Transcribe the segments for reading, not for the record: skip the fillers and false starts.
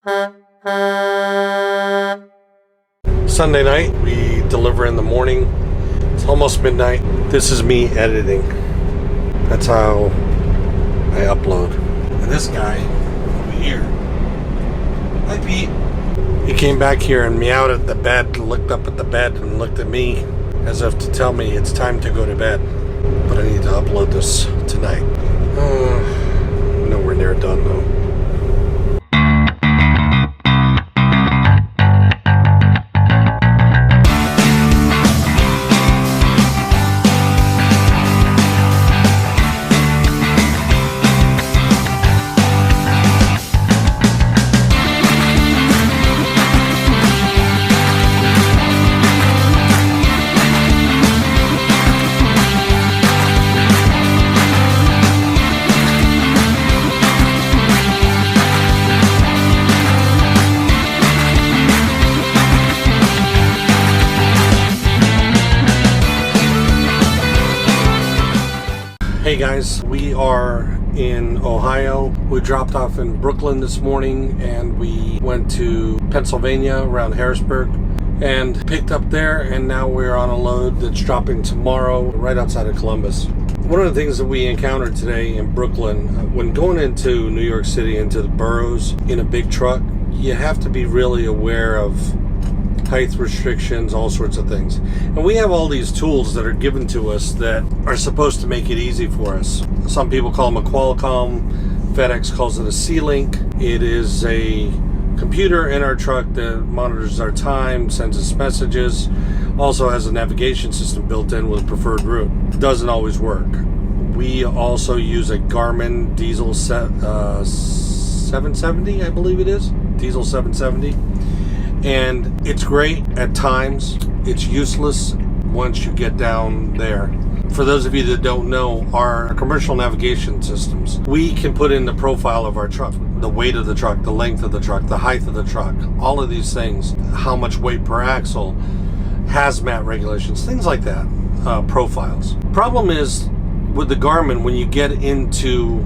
Sunday night, we deliver in the morning. It's almost midnight. This is me editing. That's how I upload. And this guy over here, hi Pete. He came back here and meowed at the bed, looked up at the bed and looked at me as if to tell me it's time to go to bed. But I need to upload this tonight. Nowhere near done though. Hey guys, we are in Ohio. We dropped off in Brooklyn this morning and we went to Pennsylvania around Harrisburg and picked up there, and now we're on a load that's dropping tomorrow right outside of Columbus. One of the things that we encountered today in Brooklyn, when going into New York City, into the boroughs in a big truck, you have to be really aware of height restrictions, all sorts of things. And we have all these tools that are given to us that are supposed to make it easy for us. Some people call them a Qualcomm. FedEx calls it a C-Link. It is a computer in our truck that monitors our time, sends us messages, also has a navigation system built in with preferred route. It doesn't always work. We also use a Garmin Diesel 770, I believe it is. Diesel 770. And it's great at times. It's useless once you get down there. For those of you that don't know, our commercial navigation systems, we can put in the profile of our truck, the weight of the truck, the length of the truck, the height of the truck, all of these things, how much weight per axle, hazmat regulations, things like that, profiles. Problem is with the Garmin, when you get into,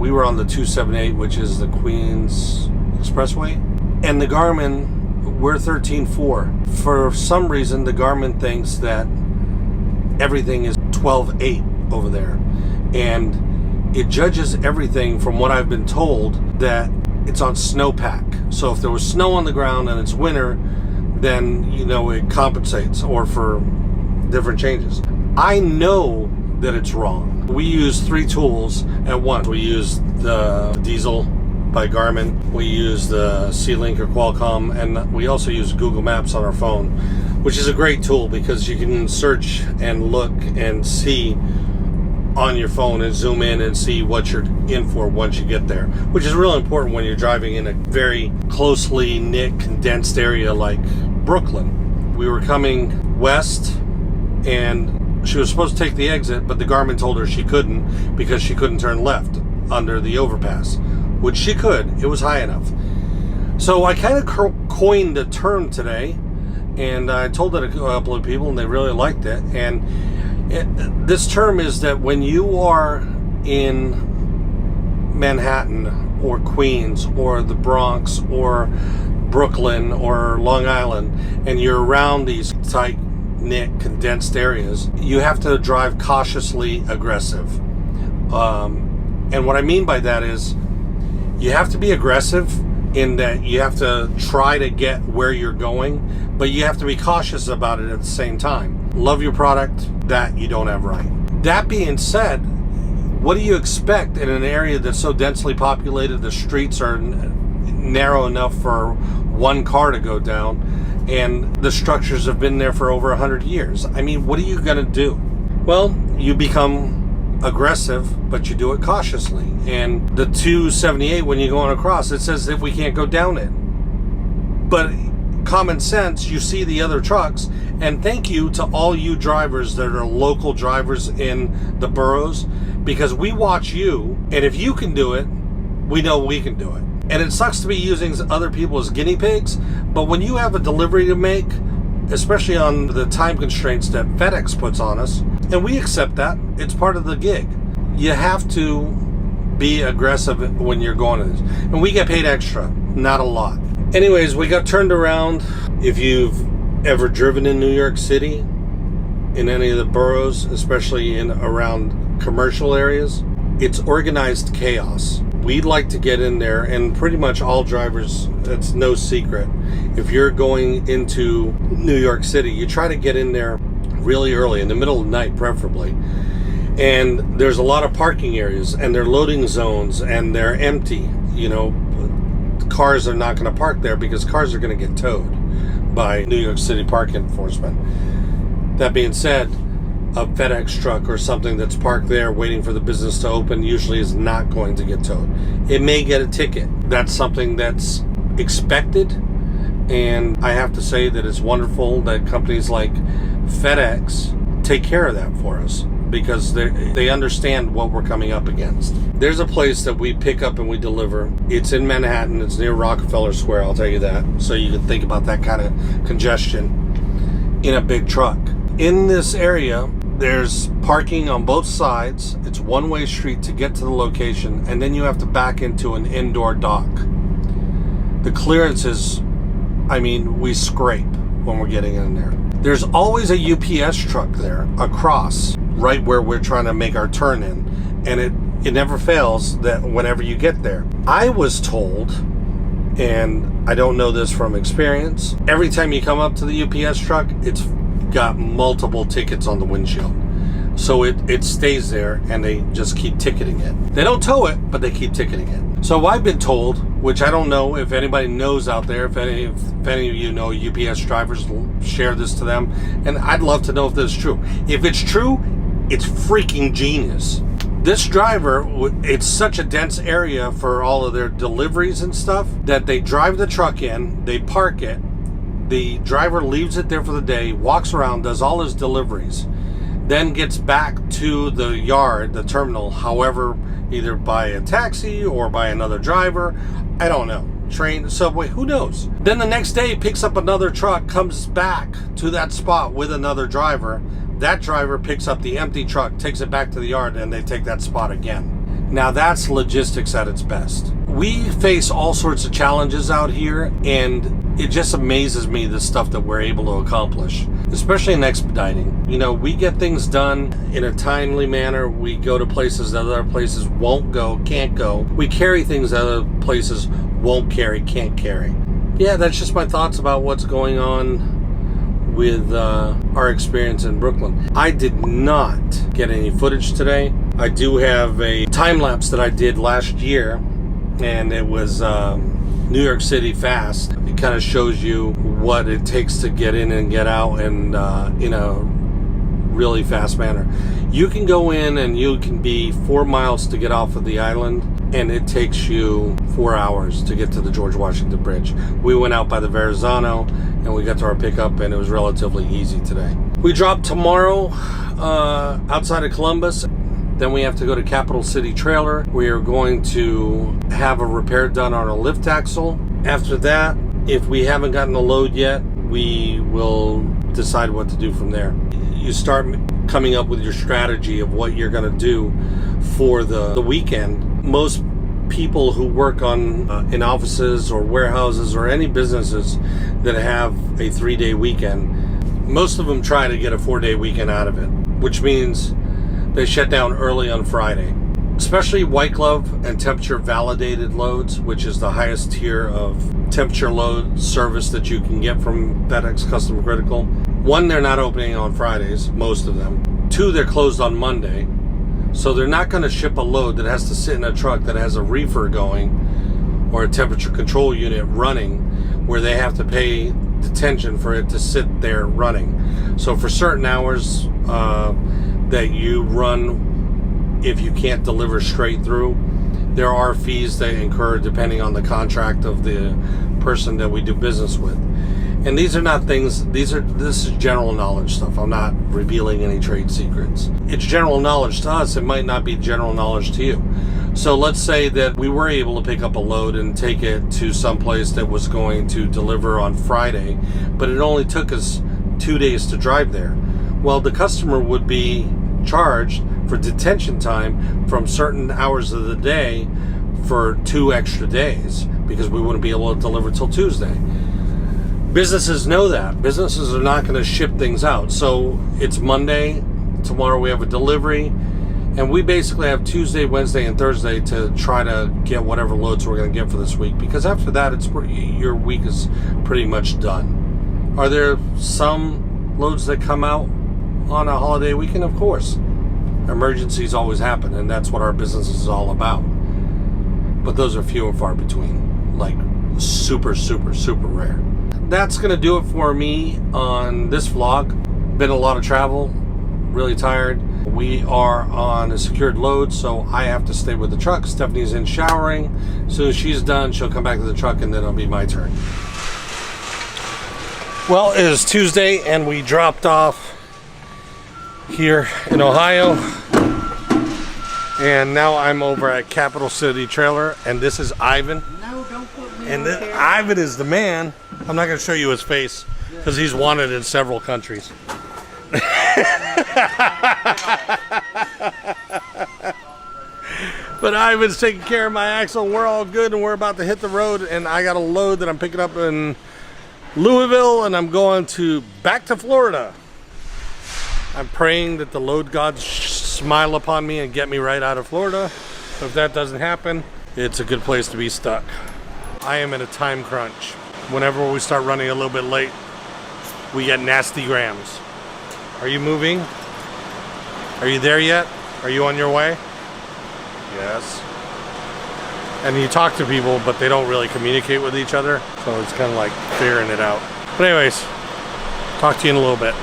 we were on the 278, which is the Queens Expressway. And the Garmin, we're 13.4. For some reason, the Garmin thinks that everything is 12.8 over there. And it judges everything, from what I've been told, that it's on snowpack. So if there was snow on the ground and it's winter, then, you know, it compensates, or for different changes. I know that it's wrong. We use three tools at once. We use the Diesel by Garmin, we use the C-Link or Qualcomm, and we also use Google Maps on our phone, which is a great tool because you can search and look and see on your phone and zoom in and see what you're in for once you get there, which is really important when you're driving in a very closely knit, condensed area like Brooklyn. We were coming west and she was supposed to take the exit, but the Garmin told her she couldn't because she couldn't turn left under the overpass, which she could. It was high enough. So I kind of coined a term today, and I told it to a couple of people, and they really liked it. And this term is that when you are in Manhattan or Queens or the Bronx or Brooklyn or Long Island, and you're around these tight-knit, condensed areas, you have to drive cautiously aggressive. And what I mean by that is, you have to be aggressive in that you have to try to get where you're going, but you have to be cautious about it at the same time. Love your product, that you don't have right. That being said, what do you expect in an area that's so densely populated, the streets are narrow enough for one car to go down, and the structures have been there for over 100 years? I mean, what are you going to do? Well, you become aggressive, but you do it cautiously. And the 278, when you're going across, it says that we can't go down it. But common sense, you see the other trucks, and thank you to all you drivers that are local drivers in the boroughs, because we watch you, and if you can do it, we know we can do it. And it sucks to be using other people as guinea pigs, but when you have a delivery to make, especially on the time constraints that FedEx puts on us, and we accept that, it's part of the gig. You have to be aggressive when you're going to this. And we get paid extra, not a lot. Anyways, we got turned around. If you've ever driven in New York City, in any of the boroughs, especially in around commercial areas, it's organized chaos. We'd like to get in there, and pretty much all drivers, it's no secret. If you're going into New York City, you try to get in there really early, in the middle of the night preferably. And there's a lot of parking areas, and they're loading zones, and they're empty. You know, cars are not going to park there because cars are going to get towed by New York City park enforcement. That being said, a FedEx truck or something that's parked there waiting for the business to open usually is not going to get towed. It may get a ticket. That's something that's expected, and I have to say that it's wonderful that companies like FedEx take care of that for us, because they understand what we're coming up against. There's a place that we pick up and we deliver. It's in Manhattan. It's near Rockefeller Square, I'll tell you that, so you can think about that kind of congestion in a big truck. In this area, there's parking on both sides. It's one-way street to get to the location, and then you have to back into an indoor dock. The clearances, I mean, we scrape when we're getting in there. There's always a UPS truck there across, right where we're trying to make our turn in, and it never fails that whenever you get there. I was told, and I don't know this from experience, every time you come up to the UPS truck, it's got multiple tickets on the windshield. So it stays there, and they just keep ticketing it. They don't tow it, but they keep ticketing it. So I've been told, which I don't know if anybody knows out there, if any of you know UPS drivers, share this to them. And I'd love to know if this is true. If it's true, it's freaking genius. This driver, it's such a dense area for all of their deliveries and stuff that they drive the truck in, they park it, the driver leaves it there for the day, walks around, does all his deliveries, then gets back to the yard, the terminal, however, either by a taxi or by another driver. I don't know. Train, subway, who knows? Then the next day picks up another truck, comes back to that spot with another driver. That driver picks up the empty truck, takes it back to the yard, and they take that spot again. Now that's logistics at its best. We face all sorts of challenges out here, and it just amazes me the stuff that we're able to accomplish, especially in expediting. You know, we get things done in a timely manner. We go to places that other places won't go, can't go. We carry things that other places won't carry, can't carry. Yeah, that's just my thoughts about what's going on with our experience in Brooklyn. I did not get any footage today. I do have a time lapse that I did last year, and it was New York City fast. It kind of shows you what it takes to get in and get out, and in a really fast manner. You can go in and you can be 4 miles to get off of the island, and it takes you 4 hours to get to the George Washington Bridge. We went out by the Verrazano and we got to our pickup, and it was relatively easy today. We drop tomorrow outside of Columbus. Then we have to go to Capital City Trailer. We are going to have a repair done on our lift axle. After that, if we haven't gotten a load yet, we will decide what to do from there. You start coming up with your strategy of what you're going to do for the weekend. Most people who work on in offices or warehouses or any businesses that have a 3-day weekend, most of them try to get a 4-day weekend out of it, which means they shut down early on Friday. Especially white glove and temperature validated loads, which is the highest tier of temperature load service that you can get from FedEx Custom Critical. 1, they're not opening on Fridays, most of them. 2, they're closed on Monday. So they're not going to ship a load that has to sit in a truck that has a reefer going or a temperature control unit running, where they have to pay detention for it to sit there running. So for certain hours that you run, if you can't deliver straight through, there are fees they incur depending on the contract of the person that we do business with. And these are not things, this is general knowledge stuff. I'm not revealing any trade secrets. It's general knowledge to us. It might not be general knowledge to you. So let's say that we were able to pick up a load and take it to some place that was going to deliver on Friday, but it only took us 2 days to drive there. Well, the customer would be charged for detention time from certain hours of the day for 2 extra days because we wouldn't be able to deliver till Tuesday. Businesses know that. Businesses are not going to ship things out. So it's Monday. Tomorrow we have a delivery. And we basically have Tuesday, Wednesday, and Thursday to try to get whatever loads we're going to get for this week. Because after that, your week is pretty much done. Are there some loads that come out on a holiday weekend? Of course. Emergencies always happen, and that's what our business is all about. But those are few and far between. Like super, super, super rare. That's going to do it for me on this vlog. Been a lot of travel. Really tired. We are on a secured load, so I have to stay with the truck. Stephanie's in showering. As soon as she's done, she'll come back to the truck, and then it'll be my turn. Well, it is Tuesday, and we dropped off here in Ohio. And now I'm over at Capital City Trailer, and this is Ivan. No, don't put me And on there. Ivan is the man. I'm not going to show you his face, because he's wanted in several countries. But Ivan's taking care of my axle. We're all good, and we're about to hit the road, and I got a load that I'm picking up in Louisville, and I'm going back to Florida. I'm praying that the load gods smile upon me and get me right out of Florida. If that doesn't happen, it's a good place to be stuck. I am in a time crunch. Whenever we start running a little bit late, we get nasty grams. Are you moving? Are you there yet? Are you on your way? Yes. And you talk to people, but they don't really communicate with each other. So it's kind of like figuring it out. But anyways, talk to you in a little bit.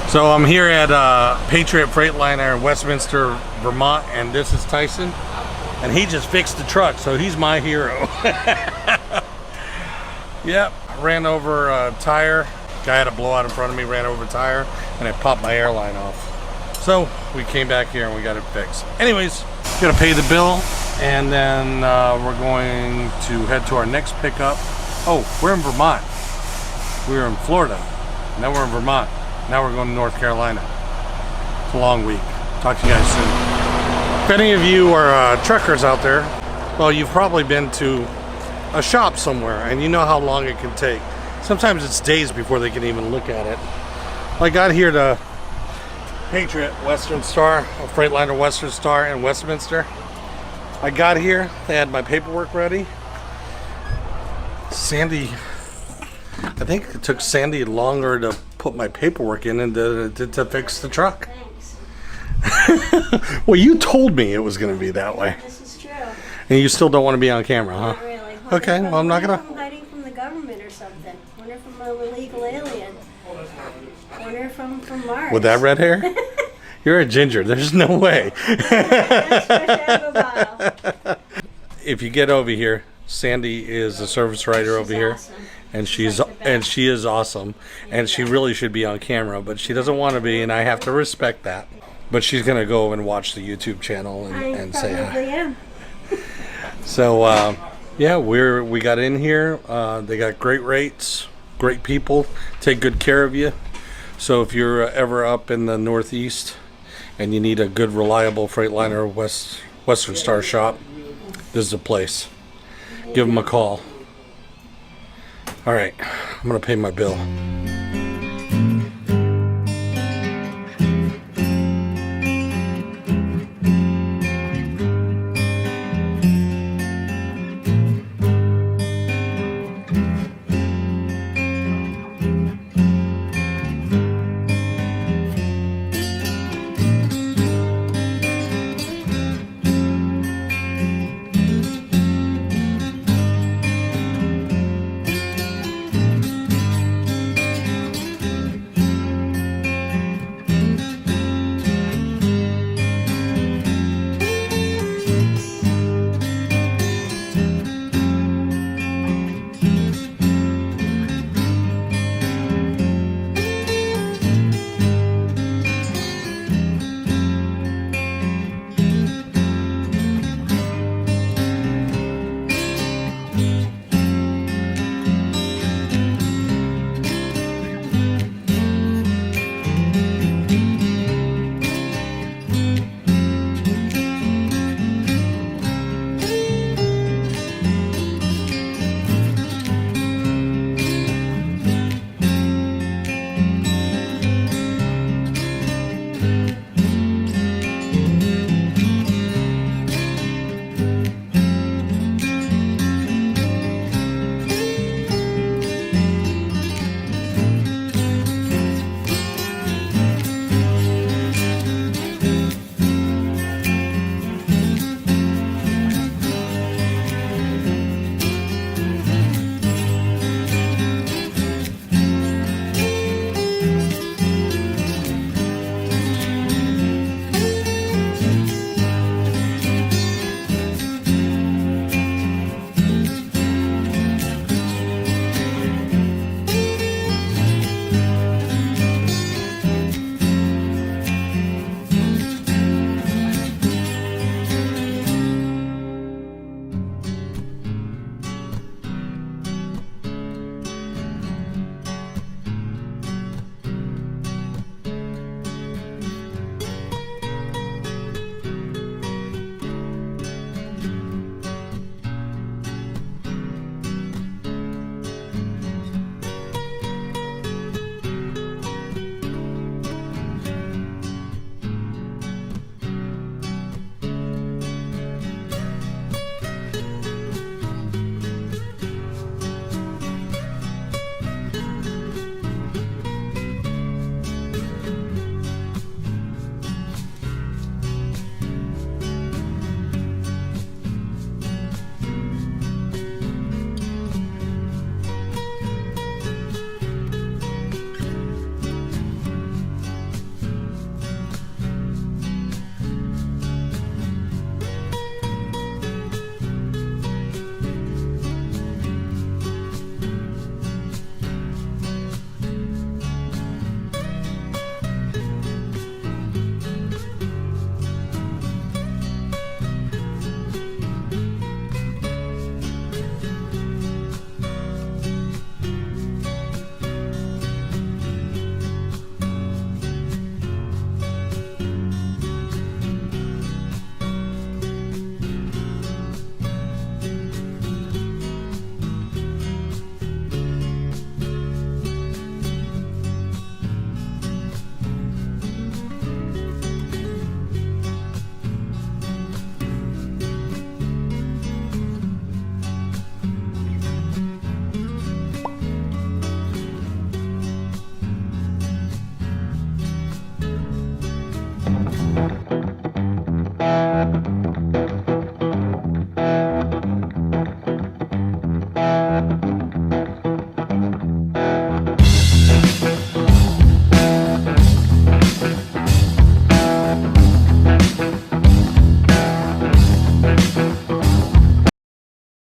So I'm here at Patriot Freightliner in Westminster, Vermont, and this is Tyson. And he just fixed the truck, so he's my hero. Yep, ran over a tire. Guy had a blowout in front of me, ran over a tire, and it popped my airline off. So we came back here and we got it fixed. Anyways, gonna pay the bill, and then we're going to head to our next pickup. Oh, we're in Vermont. We were in Florida. Now we're in Vermont. Now we're going to North Carolina. It's a long week. Talk to you guys soon. If any of you are truckers out there, well, you've probably been to a shop somewhere, and you know how long it can take. Sometimes it's days before they can even look at it. I got here to Patriot Western Star, Freightliner Western Star in Westminster. I got here, they had my paperwork ready. Sandy, I think it took Sandy longer to put my paperwork in and to fix the truck. Thanks. Well, you told me it was going to be that way. This is true. And you still don't want to be on camera, huh? Not really. Okay, well, I'm not going to... I'm hiding from the government or something. Wonder if I'm an illegal alien. Wonder if I'm from Mars. With that red hair? You're a ginger. There's no way. That's fresh out of a bottle. If you get over here, Sandy is a service writer over here. Awesome. And she is awesome, and she really should be on camera, but she doesn't want to be, and I have to respect that. But she's gonna go and watch the YouTube channel and say hi. Am. So yeah, we got in here. They got great rates, great people, take good care of you. So if you're ever up in the Northeast and you need a good, reliable Freightliner Western Star shop, this is a place. Give them a call. All right, I'm gonna pay my bill.